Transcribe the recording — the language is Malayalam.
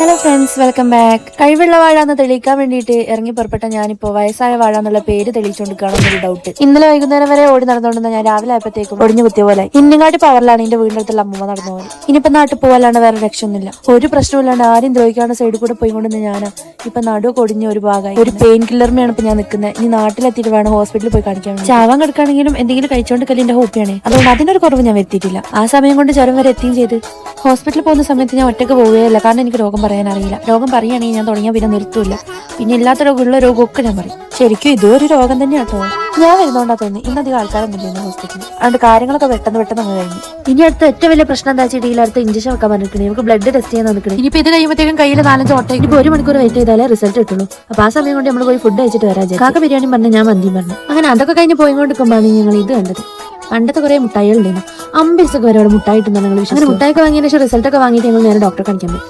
Hello friends, welcome back. കഴിവുള്ള വാഴ എന്ന് തെളിയിക്കാൻ വേണ്ടിയിട്ട് ഇറങ്ങി പുറപ്പെട്ട ഞാനിപ്പോ വയസ്സായ വാഴ എന്നുള്ള പേര് തെളിയിച്ചുകൊണ്ട് കാണുന്നൊരു ഡൗട്ട്. ഇന്നലെ വൈകുന്നേരം വരെ ഓടി നടന്നുകൊണ്ടെന്ന് ഞാൻ രാവിലെ ആയപ്പോഴത്തേക്കും ഒടിഞ്ഞു കുത്തിയ പോലെ ഇന്നിങ്ങാട്ടി പവറിലാണ് എന്റെ വീടിന്റെ അടുത്തുള്ള അമ്മ നടന്നു പോലെ. ഇനിയിപ്പോ നാട്ടിൽ പോകാനാണ്, വേറെ രക്ഷയൊന്നുമില്ല. ഒരു പ്രശ്നമില്ലാണ്ട് ആരും ദ്രോഹിക്കാണ്ട് സൈഡിൽ കൂടെ പോയിക്കൊണ്ടെന്ന് ഞാനാ ഇപ്പൊ നടു കൊടിഞ്ഞ ഒരു ഭാഗമായി. ഒരു പെയിൻ കില്ലറിനെയാണ് ഇപ്പൊ ഞാൻ നിൽക്കുന്നത്. ഇനി നാട്ടിലെത്തിയിട്ട് വേണം ഹോസ്പിറ്റലിൽ പോയി കാണിക്കാൻ. ചാവാൻ കിടക്കുകയാണെങ്കിലും എന്തെങ്കിലും കഴിച്ചോണ്ട് കല്ലിന്റെ ഹോപ്പിയാണ്. അതുകൊണ്ട് അതിനൊരു കുറവ് ഞാൻ വരുത്തിയിട്ടില്ല. ആ സമയം കൊണ്ട് ചുരം വരെ എത്തുകയും ചെയ്ത്. ഹോസ്പിറ്റലിൽ പോകുന്ന സമയത്ത് ഞാൻ ഒറ്റയ്ക്ക് പോവുകയല്ല, കാരണം എനിക്ക് രോഗം പറയാൻ അറിയില്ല. രോഗം പറയുകയാണെങ്കിൽ ഞാൻ തുടങ്ങിയാൽ പിന്നെ നിർത്തൂല്ല. പിന്നെ ഇല്ലാത്ത രോഗമുള്ള രോഗമൊക്കെ ഞാൻ പറയും. ശരിക്കും ഇതൊരു രോഗം തന്നെയാട്ടോ. ഞാൻ വരുന്നോണ്ടാ തോന്നി ഇന്നധികം ആൾക്കാരൊന്നും ഇല്ല ഹോസ്പിറ്റലിൽ. അതുകൊണ്ട് കാര്യങ്ങളൊക്കെ പെട്ടെന്ന് അങ്ങ് കഴിഞ്ഞു. ഇനി അടുത്ത ഏറ്റവും വലിയ പ്രശ്നം എന്താ വെച്ചിട്ടുണ്ടെങ്കിൽ അടുത്ത ഇഞ്ചക്ഷൻ വെക്കാൻ പറഞ്ഞിരിക്കണേ. നമുക്ക് ബ്ലഡ് ടെസ്റ്റ് ചെയ്യാൻ നിൽക്കണേ. ഇനിയിപ്പോൾ ഇത് കഴിയുമ്പോഴത്തേക്കും കയ്യിൽ 4-5 ഓട്ടം. ഇനിയിപ്പോൾ 1 മണിക്കൂർ വെയിറ്റ് ചെയ്താലേ റിസൾട്ട് കിട്ടുള്ളൂ. അപ്പൊ ആ സമയം കൊണ്ട് നമ്മൾ പോയി ഫുഡ് കഴിച്ചിട്ട് വരാം. കാക്ക ബിരിയാണി പറഞ്ഞു, ഞാൻ മന്തിയും പറഞ്ഞു. അങ്ങനെ അതൊക്കെ കഴിഞ്ഞ് പോയിക്കൊണ്ടിരിക്കുമ്പോഴാണ് ഞങ്ങൾ ഇത് കണ്ടത്. പണ്ടത്തെ കുറെ മുട്ടായികളുണ്ടായിരുന്നു. 50 വരെ മുട്ടായി ഇട്ടുണ്ടെന്ന് ഞങ്ങൾ വിശ്വസിച്ചു. മുട്ടായി വാങ്ങിയതിന് ശേഷം റിസൾട്ട് ഒക്കെ വാങ്ങിയിട്ട് ഞങ്ങൾ നേരെ ഡോക്ടറെ കാണിക്കാൻ പോയി.